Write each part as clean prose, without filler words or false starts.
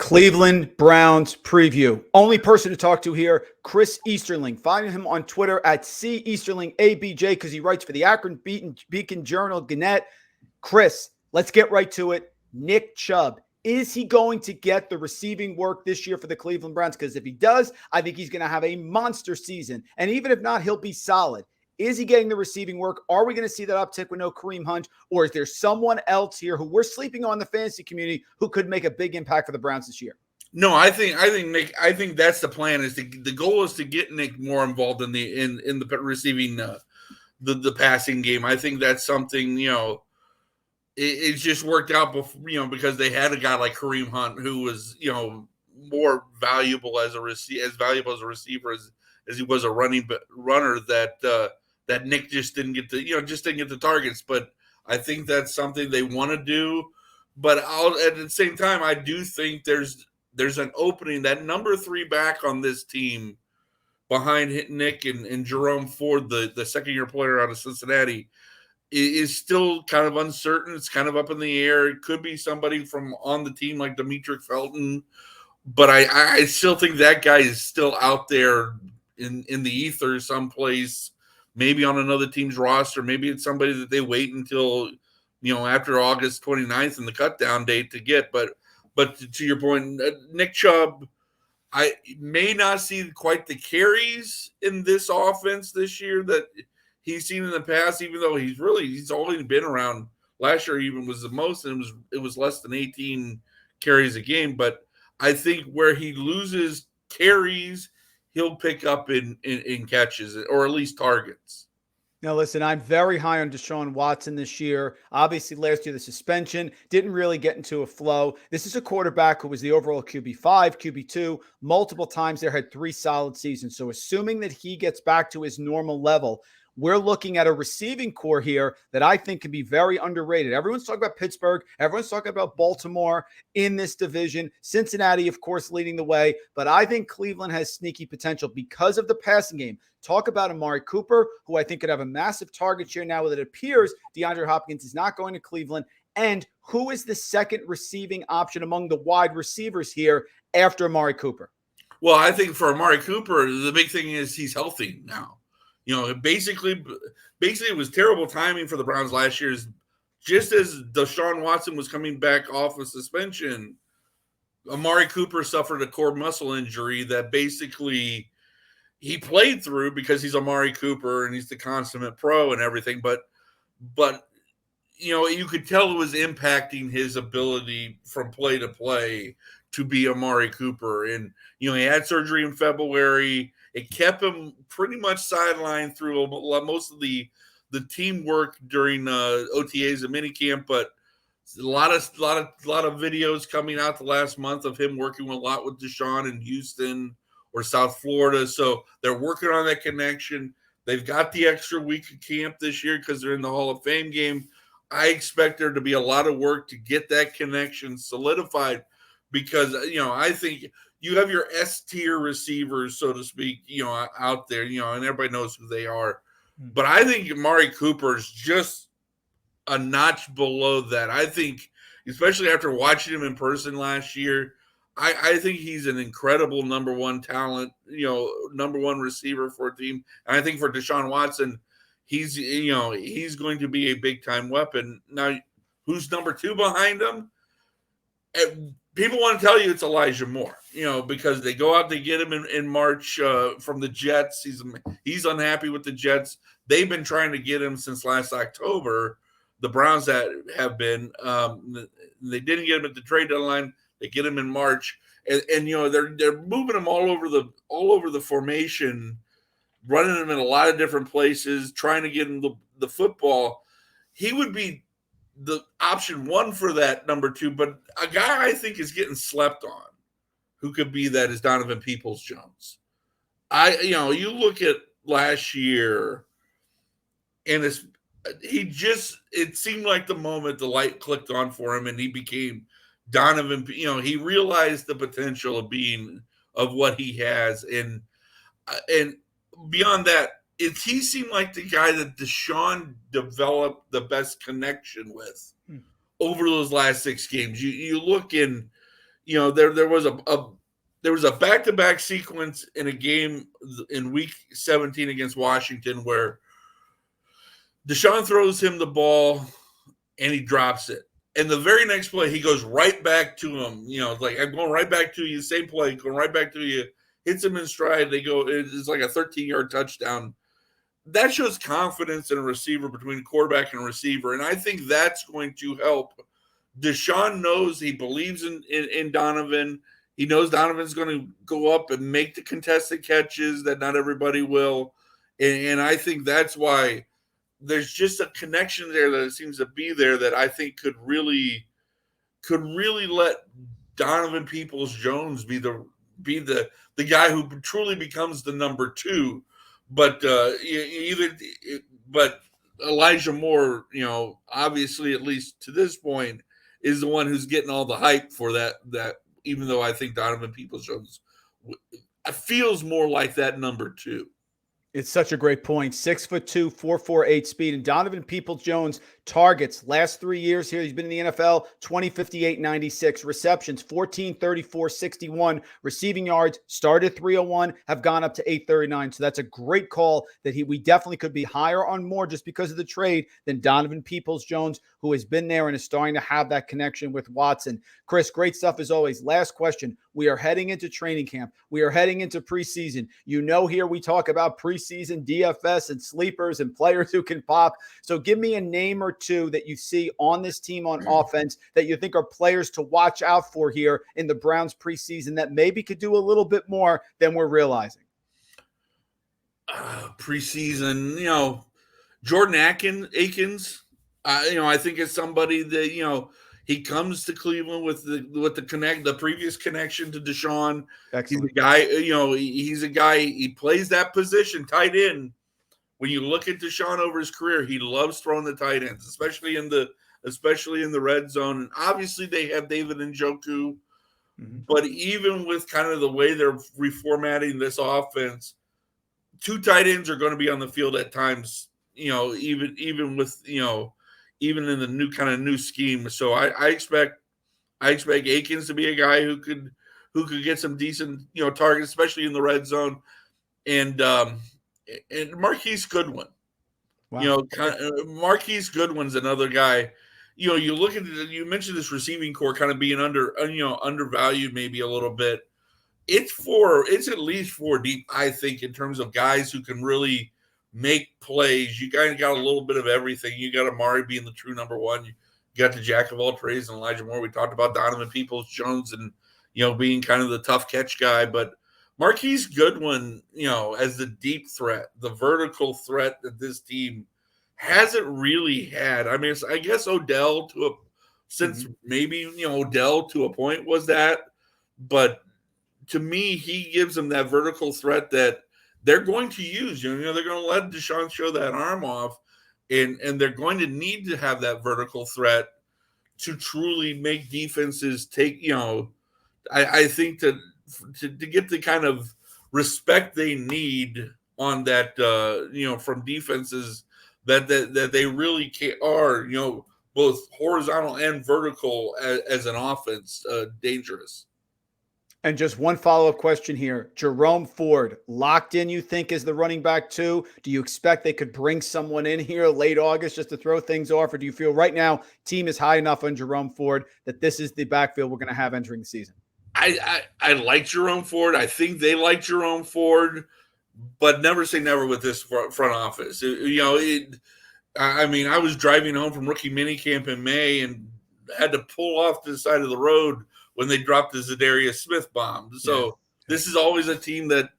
Cleveland Browns preview. Only person to talk to here, Chris Easterling. Find him on Twitter at CEasterlingABJ because he writes for the Akron Beacon Journal, Gannett. Chris, let's get right to it. Nick Chubb. Is he going to get the receiving work this year for the Cleveland Browns? Because if he does, I think he's going to have a monster season. And even if not, he'll be solid. Is he getting the receiving work? Are we going to see that uptick with no Kareem Hunt? Or is there someone else here who we're sleeping on in the fantasy community who could make a big impact for the Browns this year? No, I think Nick. I think that's the plan. The goal is to get Nick more involved in the receiving the passing game. I think that's something it's just worked out before, because they had a guy like Kareem Hunt who was more valuable as a receiver as he was a runner that Nick just didn't get the targets. But I think that's something they want to do. But at the same time, I do think there's an opening. That number 3 back on this team behind Nick and Jerome Ford, the second-year player out of Cincinnati, is still kind of uncertain. It's kind of up in the air. It could be somebody from on the team like Demetric Felton. But I still think that guy is still out there in the ether someplace, maybe on another team's roster. Maybe it's somebody that they wait until, after August 29th and the cutdown date to get. But to your point, Nick Chubb, I may not see quite the carries in this offense this year that he's seen in the past, even though he's only been around. Last year even was the most, and it was less than 18 carries a game. But I think where he loses carries, he'll pick up in catches or at least targets. Now, listen, I'm very high on Deshaun Watson this year. Obviously, last year, the suspension didn't really get into a flow. This is a quarterback who was the overall QB5, QB2. Multiple times there had 3 solid seasons. So assuming that he gets back to his normal level, we're looking at a receiving core here that I think can be very underrated. Everyone's talking about Pittsburgh. Everyone's talking about Baltimore in this division. Cincinnati, of course, leading the way. But I think Cleveland has sneaky potential because of the passing game. Talk about Amari Cooper, who I think could have a massive target share now that it appears DeAndre Hopkins is not going to Cleveland. And who is the second receiving option among the wide receivers here after Amari Cooper? Well, I think for Amari Cooper, the big thing is he's healthy now. Basically it was terrible timing for the Browns last year. Just as Deshaun Watson was coming back off of suspension, Amari Cooper suffered a core muscle injury that basically he played through because he's Amari Cooper and he's the consummate pro and everything. But you could tell it was impacting his ability from play to play to be Amari Cooper. And, he had surgery in February. It kept him pretty much sidelined through most of the teamwork during OTAs and minicamp, but a lot of videos coming out the last month of him working a lot with Deshaun in Houston or South Florida. So they're working on that connection. They've got the extra week of camp this year because they're in the Hall of Fame game. I expect there to be a lot of work to get that connection solidified because, I think you have your S-tier receivers, so to speak, out there, and everybody knows who they are. But I think Amari Cooper is just a notch below that. I think, especially after watching him in person last year, I think he's an incredible number 1 talent, number 1 receiver for a team. And I think for Deshaun Watson, he's going to be a big-time weapon. Now, who's number 2 behind him? People want to tell you it's Elijah Moore, because they go out, they get him in March from the Jets. He's unhappy with the Jets. They've been trying to get him since last October. The Browns have been. They didn't get him at the trade deadline. They get him in March, and they're moving him all over the formation, running him in a lot of different places, trying to get him the football. He would be the option 1 for that number 2, but a guy I think is getting slept on who could be that is Donovan Peoples-Jones. You look at last year and it seemed like the moment the light clicked on for him and he became Donovan. He realized the potential of what he has. And beyond that, he seemed like the guy that Deshaun developed the best connection with over those last 6 games. You look in, there was a back-to-back sequence in a game in week 17 against Washington where Deshaun throws him the ball and he drops it. And the very next play, he goes right back to him. Like, I'm going right back to you, same play, going right back to you, hits him in stride. It's like a 13-yard touchdown. That shows confidence in a receiver between quarterback and receiver. And I think that's going to help. Deshaun knows he believes in Donovan. He knows Donovan's going to go up and make the contested catches that not everybody will. And I think that's why there's just a connection there that seems to be there that I think could really let Donovan Peoples-Jones be the guy who truly becomes the number two. But but Elijah Moore, obviously, at least to this point, is the one who's getting all the hype for that. Even though I think Donovan Peoples-Jones feels more like that number two. It's such a great point. 6'2", 4.48 speed. And Donovan Peoples-Jones targets last 3 years here. He's been in the NFL, 20, 58, 96. Receptions, 14, 34, 61. Receiving yards, started 301, have gone up to 839. So that's a great call that we definitely could be higher on Moore just because of the trade than Donovan Peoples-Jones, who has been there and is starting to have that connection with Watson. Chris, great stuff as always. Last question. We are heading into training camp. We are heading into preseason. Here we talk about preseason DFS and sleepers and players who can pop. So give me a name or two that you see on this team on offense that you think are players to watch out for here in the Browns preseason that maybe could do a little bit more than we're realizing. Preseason, Jordan Akins. I think it's somebody that, he comes to Cleveland with the previous connection to Deshaun. Excellent. He's a guy, he's a guy, he plays that position, tight end. When you look at Deshaun over his career, he loves throwing the tight ends, especially in the red zone. And obviously they have David Njoku, but even with kind of the way they're reformatting this offense, two tight ends are going to be on the field at times, even with, even in the new scheme. So I expect Akins to be a guy who could get some decent, targets, especially in the red zone. And Marquise Goodwin. Wow. Marquise Goodwin's another guy. You look at you mentioned this receiving core kind of being undervalued maybe a little bit. It's at least 4 deep, I think, in terms of guys who can really make plays. You kind of got a little bit of everything. You got Amari being the true number one. You got the jack of all trades and Elijah Moore. We talked about Donovan Peoples-Jones and, being kind of the tough catch guy. But Marquise Goodwin, as the deep threat, the vertical threat that this team hasn't really had. I mean, I guess Odell maybe Odell to a point was that. But to me, he gives them that vertical threat that they're going to use. They're going to let Deshaun show that arm off, and they're going to need to have that vertical threat to truly make defenses take. I think to get the kind of respect they need on that, from defenses that they really are, both horizontal and vertical as an offense, dangerous. And just one follow-up question here. Jerome Ford, locked in, you think, is the running back too? Do you expect they could bring someone in here late August just to throw things off? Or do you feel right now team is high enough on Jerome Ford that this is the backfield we're going to have entering the season? I like Jerome Ford. I think they like Jerome Ford, but never say never with this front office. I was driving home from rookie minicamp in May and had to pull off to the side of the road when they dropped the Zadarius Smith bomb. So This is always a team that,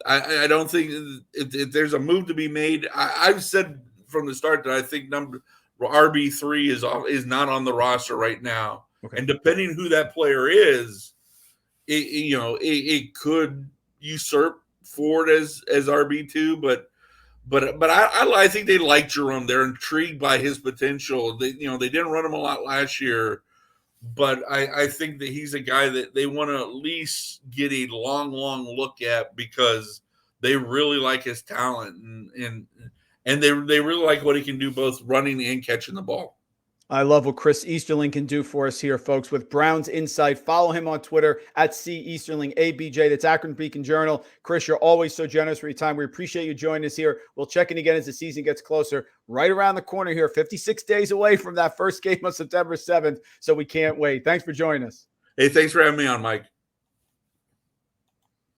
I don't think if there's a move to be made. I've said from the start that I think RB3 is not on the roster right now. Okay. And depending who that player is, it could usurp Ford as RB2, but I think they like Jerome. They're intrigued by his potential. They didn't run him a lot last year, but I think that he's a guy that they want to at least get a long look at because they really like his talent and they really like what he can do both running and catching the ball. I love what Chris Easterling can do for us here, folks, with Browns Insight. Follow him on Twitter at @CEasterlingABJ. That's Akron Beacon Journal. Chris, you're always so generous for your time. We appreciate you joining us here. We'll check in again as the season gets closer. Right around the corner here, 56 days away from that first game on September 7th. So we can't wait. Thanks for joining us. Hey, thanks for having me on, Mike.